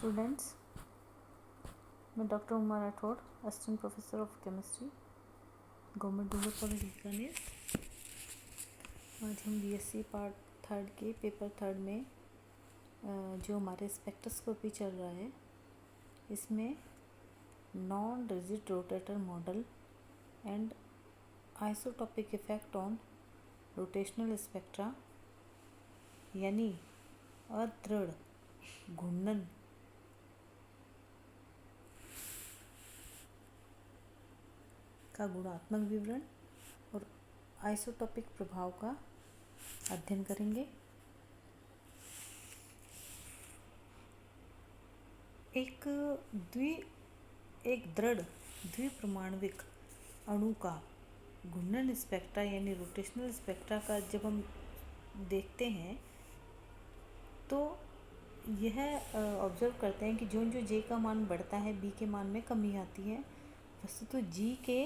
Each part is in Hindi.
स्टूडेंट्स, मैं doctor Uma Rathore, assistant professor of chemistry, government rural college Bikaner. आज हम बीएससी पार्ट थर्ड के पेपर थर्ड में जो हमारे स्पेक्ट्रोस्कोपी चल रहा है, इसमें non rigid rotator model and isotopic effect on rotational spectra यानी अदृढ़ घूर्णन का गुणात्मक विवरण और आइसोटॉपिक प्रभाव का अध्ययन करेंगे। एक दृढ़ द्विपरमाणविक अणु का घूर्णन स्पेक्ट्रा यानी रोटेशनल स्पेक्ट्रा का जब हम देखते हैं तो यह ऑब्जर्व करते हैं कि जो जे का मान बढ़ता है बी के मान में कमी आती है। वस्तुतः तो जी के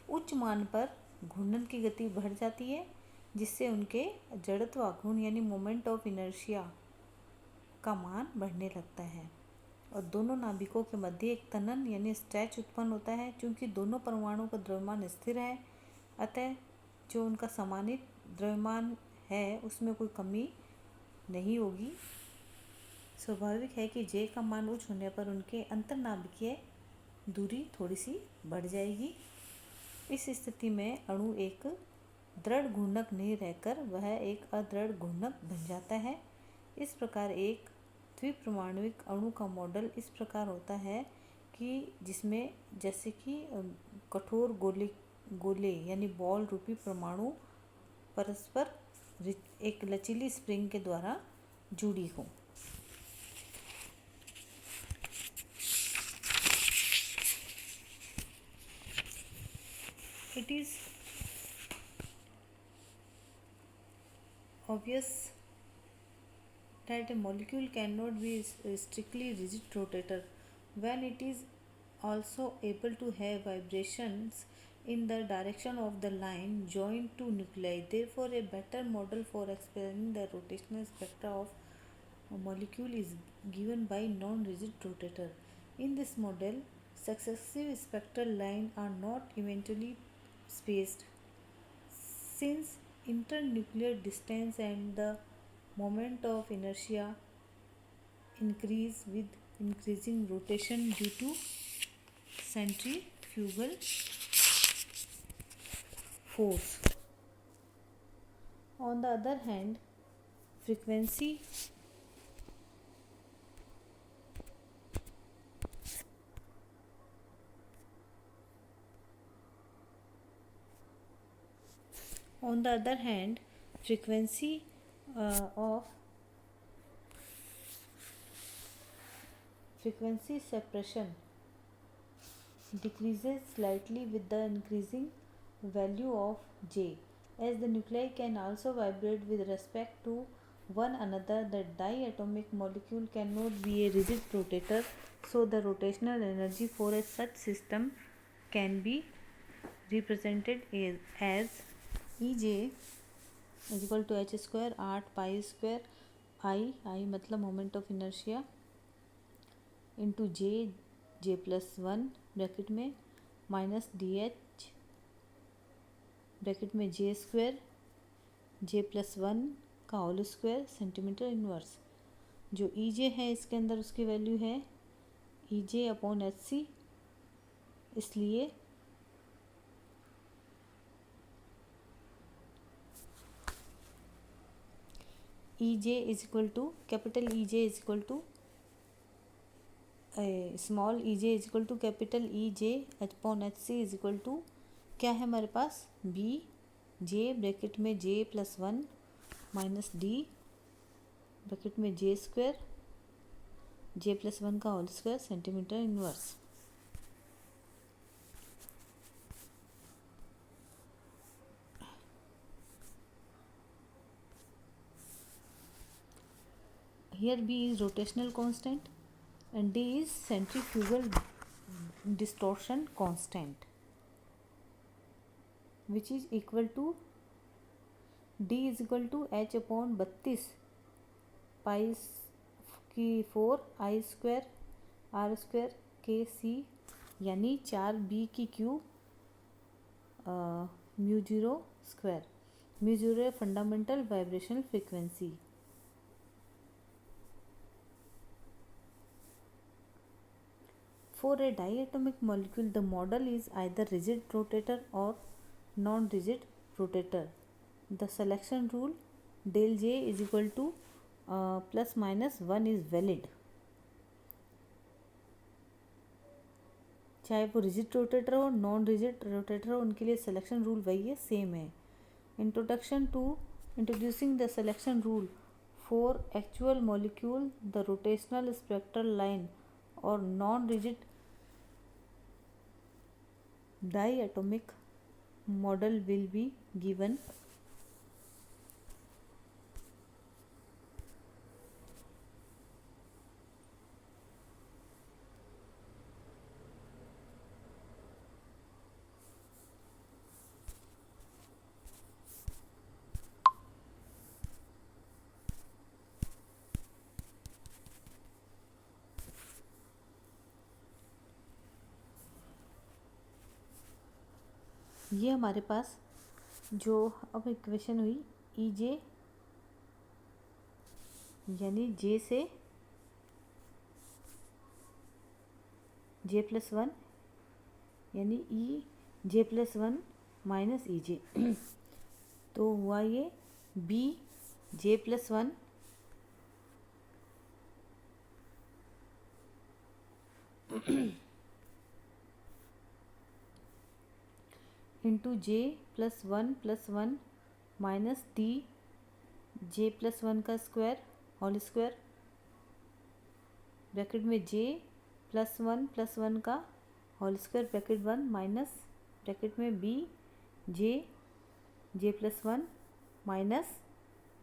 उच्च मान पर घूर्णन की गति बढ़ जाती है, जिससे उनके जड़त्व आघूर्ण यानी मोमेंट ऑफ इनर्शिया का मान बढ़ने लगता है और दोनों नाभिकों के मध्य एक तनन यानी स्ट्रेच उत्पन्न होता है। क्योंकि दोनों परमाणुओं का द्रव्यमान स्थिर है, अतः जो उनका समानित द्रव्यमान है उसमें कोई कमी नहीं होगी। स्वाभाविक है कि जे का मान उच्च होने पर उनके अंतर्नाभिकीय दूरी थोड़ी सी बढ़ जाएगी। इस स्थिति में अणु एक दृढ़ घूर्णक नहीं रहकर वह एक अदृढ़ घूर्णक बन जाता है। इस प्रकार एक द्विपरमाणुविक अणु का मॉडल इस प्रकार होता है कि जिसमें जैसे कि कठोर गोले यानी बॉल रूपी परमाणु परस्पर एक लचीली स्प्रिंग के द्वारा जुड़ी हो। It is obvious that a molecule cannot be a strictly rigid rotator when it is also able to have vibrations in the direction of the line joined to nuclei. Therefore, a better model for explaining the rotational spectra of a molecule is given by non-rigid rotator. In this model, successive spectral lines are not eventually spaced, since internuclear distance and the moment of inertia increase with increasing rotation due to centrifugal force. On the other hand, frequency frequency separation decreases slightly with the increasing value of J. As the nuclei can also vibrate with respect to one another, the diatomic molecule cannot be a rigid rotator, so the rotational energy for a such system can be represented as EJ is equal to h square 8 pi square I मतलब moment of inertia into J plus 1 bracket में माइनस डी एच ब्रैकेट में जे स्क्वायर जे प्लस 1 का होल स्क्वायर सेंटीमीटर इनवर्स। जो ई जे है इसके अंदर उसकी वैल्यू है ई जे अपॉन एच सी, इसलिए E J is equal to capital E J is equal to small E J is equal to capital E J upon h c is equal to क्या है हमारे पास बी जे ब्रैकेट में J plus 1 minus D bracket में जे स्क्वायर जे प्लस 1 का whole square centimetre inverse. Here B is rotational constant and D is centrifugal distortion constant, which is equal to D is equal to H upon 32 पाई की 4 I स्क्वायर आर स्क्वायर के सी यानी 4b की cube mu zero square. Mu zero है fundamental vibrational frequency. For a diatomic molecule, the model is either rigid rotator or non-rigid rotator. The selection rule del J is equal to plus minus 1 is valid. चाहे वो रिजिड रोटेटर हो नॉन रिजिड रोटेटर हो, उनके लिए सिलेक्शन रूल वही है, सेम है। Introduction to introducing the selection rule for actual molecule, the rotational spectral line और non rigid diatomic model will be given। ये हमारे पास जो अब इक्वेशन हुई ई जे यानी जे से जे प्लस वन यानी E J plus one minus E J तो हुआ ये B J plus one into J plus one minus T J plus one का स्क्वायर होल स्क्वायर ब्रैकेट में जे प्लस वन का whole square bracket one minus bracket में B J plus one minus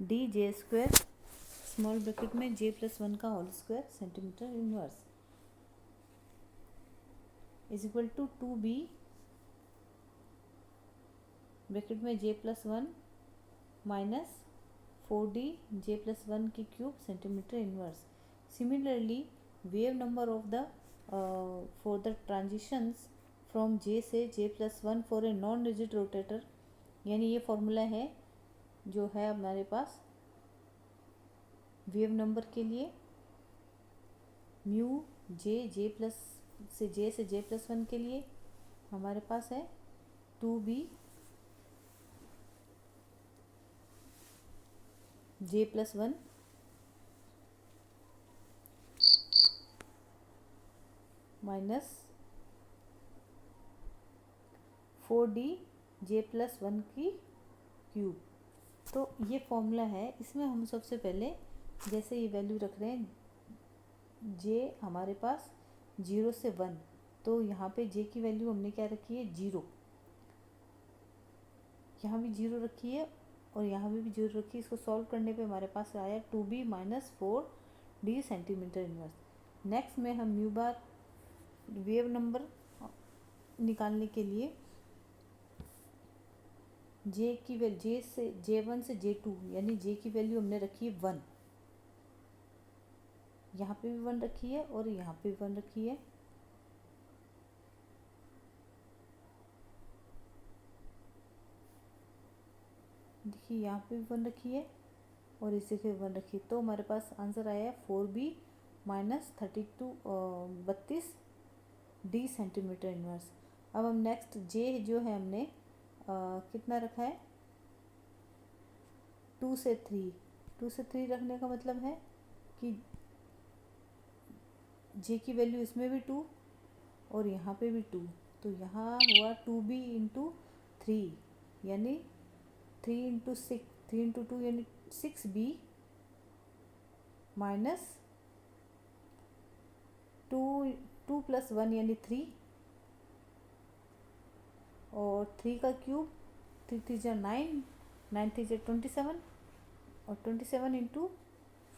D J square small bracket में जे प्लस वन का whole square centimetre inverse is equal to 2b bracket में J plus one minus 4d J plus one की cube centimetre inverse. Similarly wave number of the for the transitions from J से J plus one for a non rigid rotator, यानी ये फॉर्मूला है जो है हमारे पास वेव नंबर के लिए म्यू जे प्लस से जे प्लस वन के लिए हमारे पास है 2b जे plus one minus 4d J plus one की क्यूब। तो ये फॉर्मूला है, इसमें हम सबसे पहले जैसे ये वैल्यू रख रहे हैं जे हमारे पास 0 से 1, तो यहाँ पे जे की वैल्यू हमने क्या रखी है 0, यहाँ भी 0 रखी है और यहाँ भी 0 रखी है। इसको सॉल्व करने पे हमारे पास आया 2b minus 4d centimetre inverse. Next में हम म्यू बार वेव नंबर निकालने के लिए जे की वैल्यू जे से J1 से J2 यानी जे की वैल्यू हमने रखी है 1, यहाँ पे भी 1 रखी है और यहाँ पे भी 1 रखी है। देखिए यहाँ पे भी 1 रखी है और इस जगह 1 रखी है, तो हमारे पास आंसर आया है 4b minus 32 D centimetre inverse. अब हम नेक्स्ट जे जो है हमने कितना रखा है 2 से 3 रखने का मतलब है कि जे की वैल्यू इसमें भी 2 और यहाँ पे भी 2, तो यहाँ हुआ 2b इंटू 3 यानी 3 इंटू 6 3 इंटू 2 यानी 6b माइनस 2 प्लस 1 यानी 3 और 3 का क्यूब 3 3 जा 9 9 3 जा 27 और 27 इंटू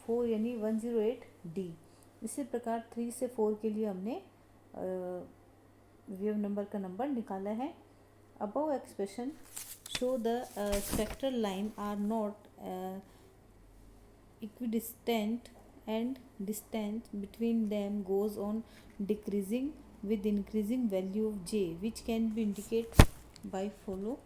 4 यानी 108d। इसी प्रकार 3 से 4 के लिए हमने वेव नंबर का नंबर निकाला है। Above expression show the spectral line are not equidistant and distance between them goes on decreasing with increasing value of j, which can be indicated by follow.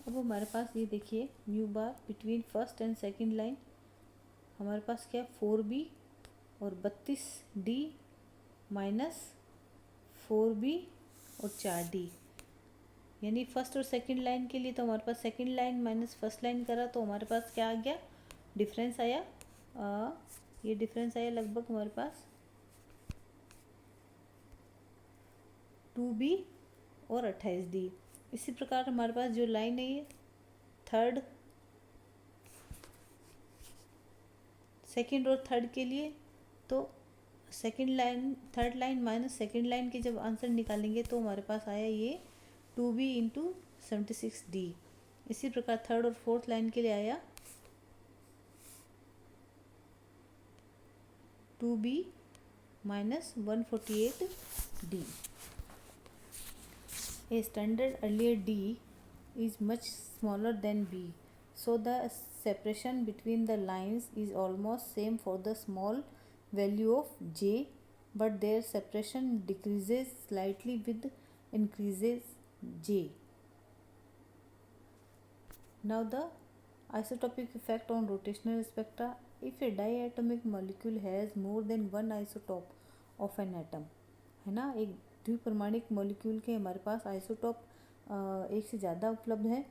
अब हमारे पास ये देखिए mu bar between first and second line हमारे पास क्या है 4b और 32d माइनस 4b और 4d, यानी फर्स्ट और सेकंड लाइन के लिए तो हमारे पास second line minus first line करा तो हमारे पास क्या आ गया, डिफरेंस आया। ये डिफरेंस आया लगभग हमारे पास 2b और 28d। इसी प्रकार हमारे पास जो लाइन है ये थर्ड, सेकंड और थर्ड के लिए, तो second line third line minus second line के जब आंसर निकालेंगे तो हमारे पास आया ये 2b इंटू 76d। इसी प्रकार थर्ड और फोर्थ लाइन के लिए आया 2b minus 148d। A standard earlier d is much smaller than b, so the separation between the lines is almost same for the small value of j, but their separation decreases slightly with increases j. Now the isotopic effect on rotational spectra. If a diatomic molecule has more than one isotope of an atom, है ना, एक द्विपरमाणिक मॉलिक्यूल के हमारे पास आइसोटॉप एक से ज़्यादा उपलब्ध है,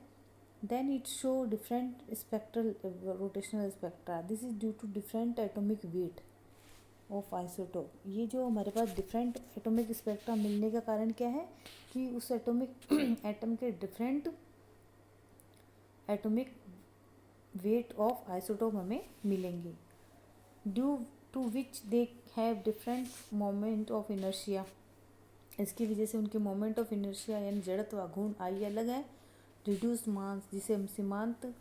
then it show different spectral rotational spectra. This is due to different atomic weight of isotope. ये जो हमारे पास डिफरेंट एटॉमिक स्पेक्ट्रा मिलने का कारण क्या है कि उस एटॉमिक एटम के different atomic weight of isotope हमें मिलेंगे, due to which they have different moment of inertia. इसकी वजह से उनके मोमेंट ऑफ इनर्शिया यानी जड़त्व घूर्ण आई अलग है। रिड्यूस मास, जिसे हम सीमांत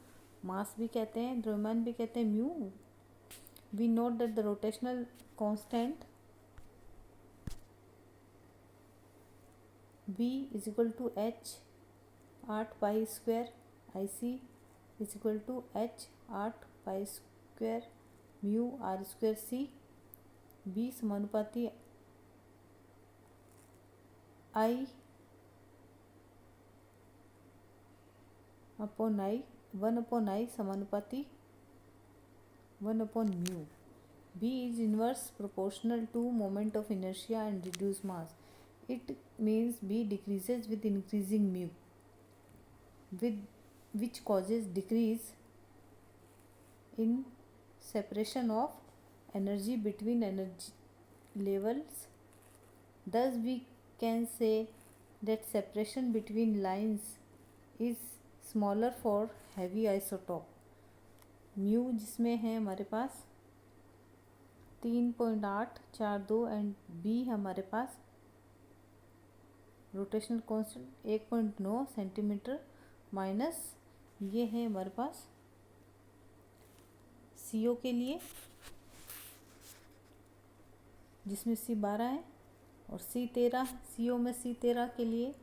मास भी कहते हैं, द्रव्यमान भी कहते हैं, mu. We note that the rotational constant b is equal to h 8 pi square, I C is equal to h 8 pi square mu r square c. b समानुपाती आई अपॉन आई, 1/i समानुपाती 1/म्यू। b is inverse proportional to moment of inertia and reduced mass. It means b decreases with increasing mu, which causes decrease in separation of energy between energy levels. Thus we can say that separation between lines is smaller for heavy isotope. Mu जिसमें है हमारे पास 3.842 एंड बी हमारे पास रोटेशनल कांस्टेंट 1.9 सेंटीमीटर माइनस ये है हमारे पास सी ओ के लिए जिसमें सी 12 है और सी 13, सी ओ में सी 13 के लिए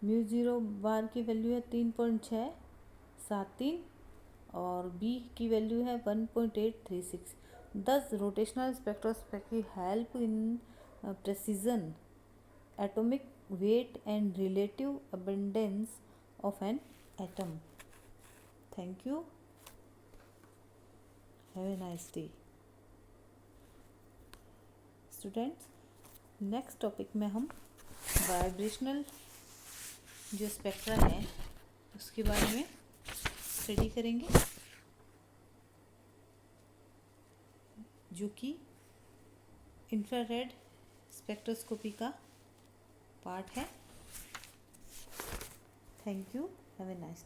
म्यू 0 बार की वैल्यू है 3.673 और बी की वैल्यू है 1.836। दस rotational spectroscopy help in precision atomic weight and relative abundance of an atom. Thank you. Have a nice day. Students, next topic में हम वाइब्रेशनल जो स्पेक्ट्रा है उसके बारे में स्टडी करेंगे, जो कि इंफ्रारेड स्पेक्ट्रोस्कोपी का पार्ट है। Thank you, have a nice day.